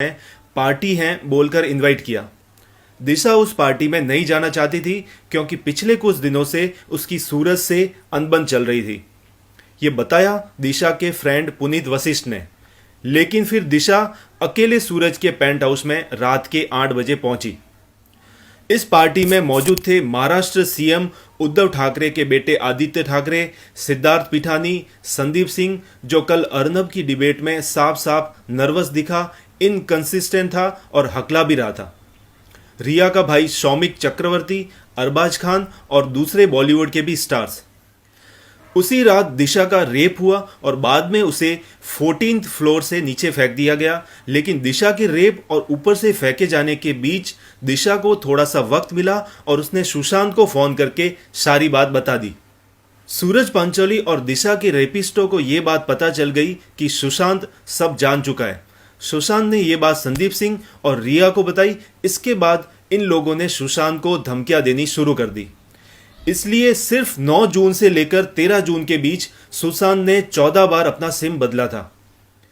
Party है बोलकर invite किया। दिशा उस पार्टी में नहीं जाना चाहती थी क्योंकि पिछले कुछ दिनों से उसकी सूरज से अनबन चल रही थी। ये बताया दिशा के फ्रेंड पुनीत वशिष्ठ ने। लेकिन फिर दिशा अकेले सूरज के पेंट हाउस में रात के 8 बजे पहुंची। इस पार्टी में मौजूद थे महाराष्ट्र सीएम उद्धव ठाकरे के बेटे आदित्य ठाकरे, सिद्धार्थ पिठानी, संदीप सिंह, जो कल अर्नब की डिबेट में साफ साफ नर्वस दिखा, इनकंसिस्टेंट था और हकला भी रहा था। रिया का भाई शौमिक चक्रवर्ती, अरबाज खान और दूसरे बॉलीवुड के भी स्टार्स। उसी रात दिशा का रेप हुआ और बाद में उसे 14th फ्लोर से नीचे फेंक दिया गया। लेकिन दिशा के रेप और ऊपर से फेंके जाने के बीच दिशा को थोड़ा सा वक्त मिला और उसने सुशांत को फोन करके सारी बात बता दी। सूरज पांचोली और दिशा के रेपिस्टों को यह बात पता चल गई कि सुशांत सब जान चुका है। सुशांत ने यह बात संदीप सिंह और रिया को बताई। इसके बाद इन लोगों ने सुशांत को धमकियां देनी शुरू कर दी। इसलिए सिर्फ 9 जून से लेकर 13 जून के बीच सुशांत ने 14 बार अपना सिम बदला था।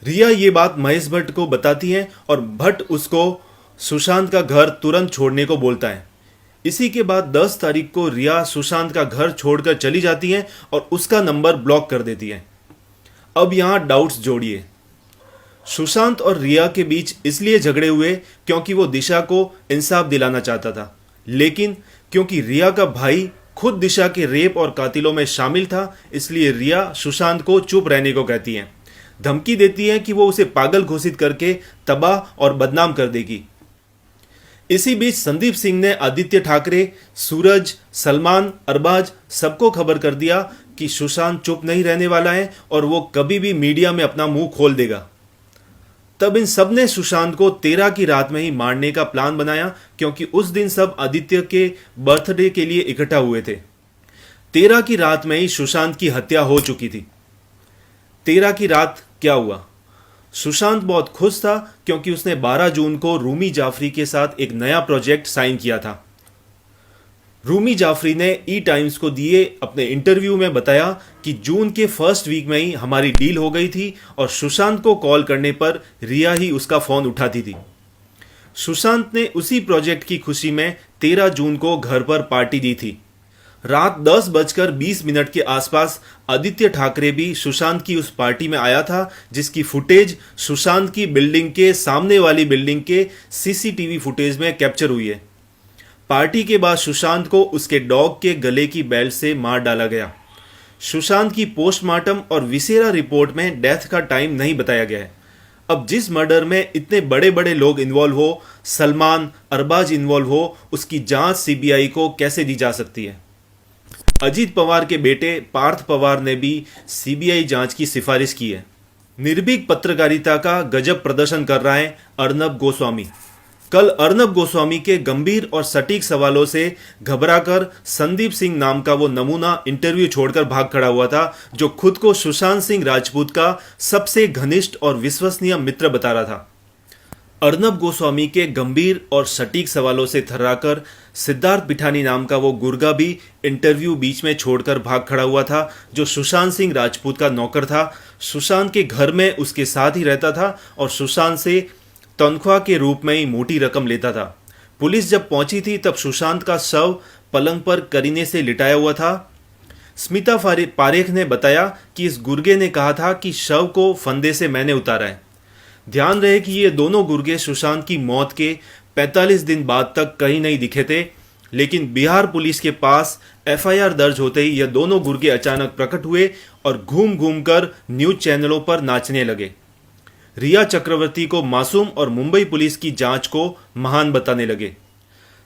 रिया ये बात महेश भट्ट को बताती है और भट्ट उसको सुशांत का घर तुरंत छोड़ने को बोलता है। इसी के बाद 10 तारीख को रिया सुशांत का घर छोड़कर चली जाती है और उसका नंबर ब्लॉक कर देती है। अब यहां डाउट्स जोड़िए। सुशांत और रिया के बीच इसलिए झगड़े हुए क्योंकि वो दिशा को इंसाफ दिलाना चाहता था। लेकिन क्योंकि रिया का भाई खुद दिशा के रेप और कातिलों में शामिल था, इसलिए रिया सुशांत को चुप रहने को कहती है। धमकी देती है कि वो उसे पागल घोषित करके तबाह और बदनाम कर देगी। इसी बीच संदीप सिंह ने आदित्य ठाकरे, सूरज, सलमान, अरबाज सबको खबर कर दिया कि सुशांत चुप नहीं रहने वाला है और वो कभी भी मीडिया में अपना मुंह खोल देगा। तब इन सब ने सुशांत को 13 की रात में ही मारने का प्लान बनाया क्योंकि उस दिन सब आदित्य के बर्थडे के लिए इकट्ठा हुए थे। 13 की रात में ही सुशांत की हत्या हो चुकी थी। 13 की रात क्या हुआ? सुशांत बहुत खुश था क्योंकि उसने 12 जून को रूमी जाफरी के साथ एक नया प्रोजेक्ट साइन किया था। रूमी जाफरी ने ई टाइम्स को दिए अपने इंटरव्यू में बताया कि जून के फर्स्ट वीक में ही हमारी डील हो गई थी और सुशांत को कॉल करने पर रिया ही उसका फोन उठाती थी। सुशांत ने उसी प्रोजेक्ट की खुशी में 13 जून को घर पर पार्टी दी थी। रात 10:20 के आसपास आदित्य ठाकरे भी सुशांत की उस पार्टी में आया था, जिसकी फुटेज सुशांत की बिल्डिंग के सामने वाली बिल्डिंग के सीसीटीवी फुटेज में कैप्चर हुई है। पार्टी के बाद सुशांत को उसके डॉग के गले की बेल्ट से मार डाला गया। सुशांत की पोस्टमार्टम और विसेरा रिपोर्ट में डेथ का टाइम नहीं बताया गया है। अब जिस मर्डर में इतने बड़े बड़े लोग इन्वॉल्व हो, सलमान, अरबाज इन्वॉल्व हो, उसकी जांच सीबीआई को कैसे दी जा सकती है? अजीत पवार के बेटे पार्थ पवार ने भी सीबीआई जांच की सिफारिश की है। निर्भीक पत्रकारिता का गजब प्रदर्शन कर रहा है अर्नब गोस्वामी। कल अर्नब गोस्वामी के गंभीर और सटीक सवालों से घबराकर संदीप सिंह नाम का वो नमूना इंटरव्यू छोड़कर भाग खड़ा हुआ था, जो खुद को सुशांत सिंह राजपूत का सबसे घनिष्ठ और विश्वसनीय मित्र बता रहा था। अर्नब गोस्वामी के गंभीर और सटीक सवालों से थर्राकर सिद्धार्थ पिठानी नाम का वो गुर्गा भी इंटरव्यू बीच में छोड़कर भाग खड़ा हुआ था, जो सुशांत सिंह राजपूत का नौकर था। सुशांत के घर में उसके साथ ही रहता था और सुशांत से तनख्वाह के रूप में ही मोटी रकम लेता था। पुलिस जब पहुंची थी तब सुशांत का शव पलंग पर करीने से लिटाया हुआ था। स्मिता पारेख ने बताया कि इस गुर्गे ने कहा था कि शव को फंदे से मैंने उतारा है। ध्यान रहे कि ये दोनों गुर्गे सुशांत की मौत के 45 दिन बाद तक कहीं नहीं दिखे थे, लेकिन बिहार पुलिस के पास एफआईआर दर्ज होते ही ये दोनों गुर्गे अचानक प्रकट हुए और घूम घूम कर न्यूज चैनलों पर नाचने लगे। रिया चक्रवर्ती को मासूम और मुंबई पुलिस की जांच को महान बताने लगे।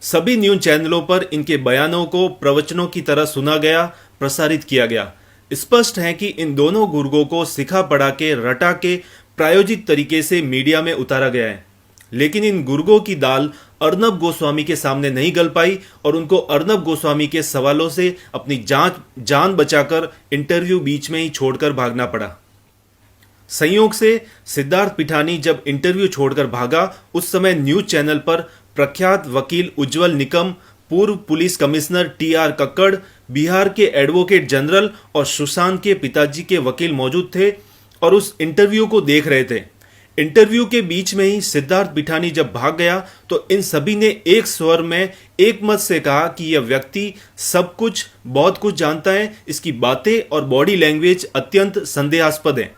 सभी न्यूज चैनलों पर इनके बयानों को प्रवचनों की तरह सुना गया, प्रसारित किया गया। स्पष्ट है कि इन दोनों गुर्गों को सिखा पढ़ा के रटा के प्रायोजित तरीके से मीडिया में उतारा गया है। लेकिन इन गुर्गों की दाल अर्नब गोस्वामी के सामने नहीं गल पाई और उनको अर्नब गोस्वामी के सवालों से अपनी जान बचाकर इंटरव्यू बीच में ही छोड़कर भागना पड़ा। संयोग से सिद्धार्थ पिठानी जब इंटरव्यू छोड़कर भागा, उस समय न्यूज चैनल पर प्रख्यात वकील उज्जवल निकम, पूर्व police commissioner TR Kakkar, Bihar के एडवोकेट जनरल और सुशांत के पिताजी के वकील मौजूद थे और उस इंटरव्यू को देख रहे थे। इंटरव्यू के बीच में ही सिद्धार्थ पिठानी जब भाग गया तो इन सभी ने एक स्वर में एक मत से कहा कि यह व्यक्ति सब कुछ बहुत कुछ जानता है, इसकी बातें और बॉडी लैंग्वेज अत्यंत संदेहास्पद है,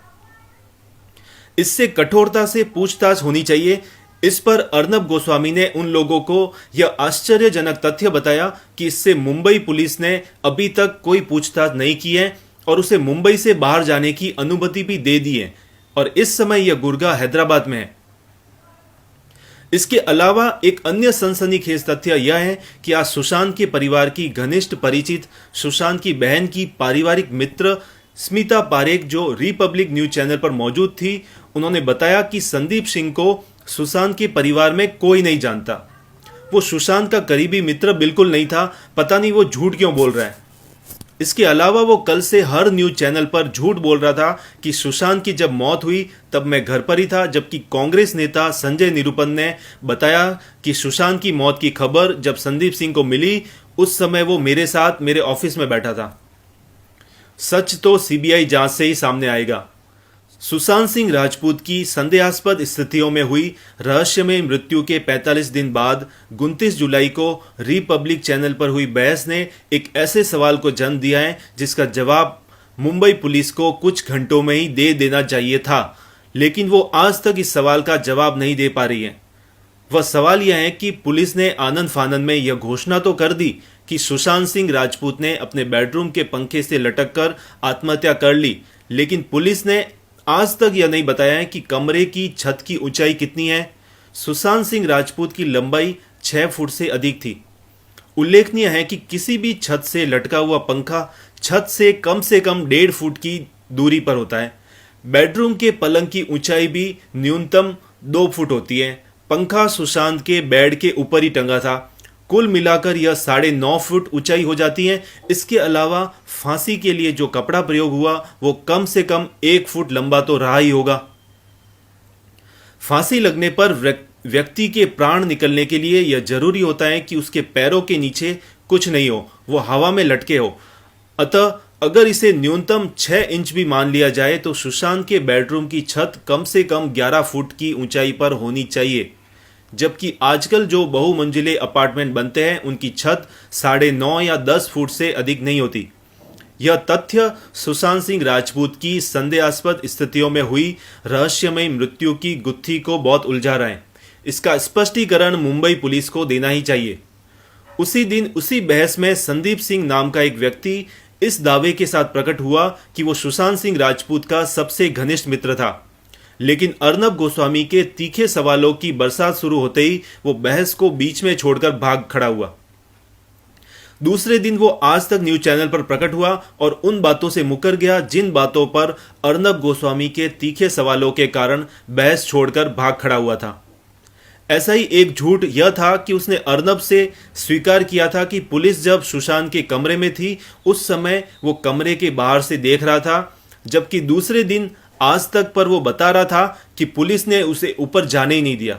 इससे कठोरता से पूछताछ होनी चाहिए। इस पर अर्नब गोस्वामी ने उन लोगों को यह आश्चर्यजनक तथ्य बताया कि इससे मुंबई पुलिस ने अभी तक कोई पूछताछ नहीं की है और उसे मुंबई से बाहर जाने की अनुमति भी दे दी है और इस समय यह गुड़गांव हैदराबाद में है। इसके अलावा एक अन्य सनसनीखेज तथ्य यह है कि आज सुशांत के परिवार की घनिष्ठ परिचित सुशांत की बहन की पारिवारिक मित्र स्मिता पारेख जो रिपब्लिक न्यूज चैनल पर मौजूद थी, उन्होंने बताया कि संदीप सिंह को सुशांत के परिवार में कोई नहीं जानता। वो सुशांत का करीबी मित्र बिल्कुल नहीं था, पता नहीं वो झूठ क्यों बोल रहा है। इसके अलावा वो कल से हर न्यूज चैनल पर झूठ बोल रहा था कि सुशांत की जब मौत हुई तब मैं घर पर ही था, जबकि कांग्रेस नेता संजय निरुपम ने बताया कि सुशांत की मौत की खबर जब संदीप सिंह को मिली उस समय वो मेरे साथ मेरे ऑफिस में बैठा था। सच तो सीबीआई जांच से ही सामने आएगा। सुशांत सिंह राजपूत की संदेहास्पद स्थितियों में हुई रहस्यमय मृत्यु के 45 दिन बाद 29 जुलाई को रिपब्लिक चैनल पर हुई बहस ने एक ऐसे सवाल को जन्म दिया है जिसका जवाब मुंबई पुलिस को कुछ घंटों में ही दे देना चाहिए था, लेकिन वो आज तक इस सवाल का जवाब नहीं दे पा रही है। वह सवाल यह है कि पुलिस ने आनंद फानंद में यह घोषणा तो कर दी कि सुशांत सिंह राजपूत ने अपने बेडरूम के पंखे से लटककर आत्महत्या कर ली, लेकिन पुलिस ने आज तक यह नहीं बताया है कि कमरे की छत की ऊंचाई कितनी है। सुशांत सिंह राजपूत की लंबाई 6 फुट से अधिक थी। उल्लेखनीय है कि किसी भी छत से लटका हुआ पंखा छत से कम 1.5 फुट की दूरी पर होता है। बेडरूम के पलंग की ऊंचाई भी न्यूनतम 2 फुट होती है। पंखा सुशांत के बेड के ऊपर ही टंगा था। कुल मिलाकर यह 9.5 फुट ऊंचाई हो जाती है। इसके अलावा फांसी के लिए जो कपड़ा प्रयोग हुआ वो कम से कम 1 फुट लंबा तो रहा ही होगा। फांसी लगने पर व्यक्ति के प्राण निकलने के लिए यह जरूरी होता है कि उसके पैरों के नीचे कुछ नहीं हो, वो हवा में लटके हो। अतः अगर इसे न्यूनतम 6 इंच भी मान लिया जाए तो सुशांत के बेडरूम की छत कम से कम 11 फुट की ऊंचाई पर होनी चाहिए, जबकि आजकल जो बहुमंजिले अपार्टमेंट बनते हैं उनकी छत 9.5 या 10 फुट से अधिक नहीं होती। यह तथ्य सुशांत सिंह राजपूत की संदेहास्पद स्थितियों में हुई रहस्यमय मृत्यु की गुत्थी को बहुत उलझा रहा है। इसका स्पष्टीकरण मुंबई पुलिस को देना ही चाहिए। उसी दिन उसी बहस में संदीप सिंह नाम का एक व्यक्ति इस दावे के साथ प्रकट हुआ कि वो सुशांत सिंह राजपूत का सबसे घनिष्ठ मित्र था, लेकिन अर्नब गोस्वामी के तीखे सवालों की बरसात शुरू होते ही वो बहस को बीच में छोड़कर भाग खड़ा हुआ। दूसरे दिन वो आज तक न्यूज चैनल पर प्रकट हुआ और उन बातों से मुकर गया जिन बातों पर अर्नब गोस्वामी के तीखे सवालों के कारण बहस छोड़कर भाग खड़ा हुआ था। ऐसा ही एक झूठ यह था कि उसने अर्नब से स्वीकार किया था कि पुलिस जब सुशांत के कमरे में थी उस समय वो कमरे के बाहर से देख रहा था, जबकि दूसरे दिन आज तक पर वो बता रहा था कि पुलिस ने उसे ऊपर जाने ही नहीं दिया।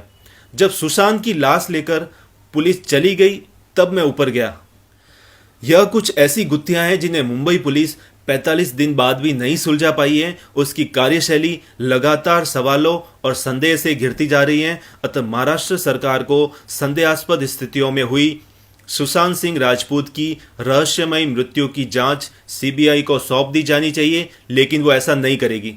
जब सुशांत की लाश लेकर पुलिस चली गई तब मैं ऊपर गया। यह कुछ ऐसी गुत्थियां हैं जिन्हें मुंबई पुलिस 45 दिन बाद भी नहीं सुलझा पाई है। उसकी कार्यशैली लगातार सवालों और संदेह से घिरती जा रही है। अतः महाराष्ट्र सरकार को संदेहास्पद स्थितियों में हुई सुशांत सिंह राजपूत की रहस्यमय मृत्यु की जांच सीबीआई को सौंप दी जानी चाहिए, लेकिन वो ऐसा नहीं करेगी।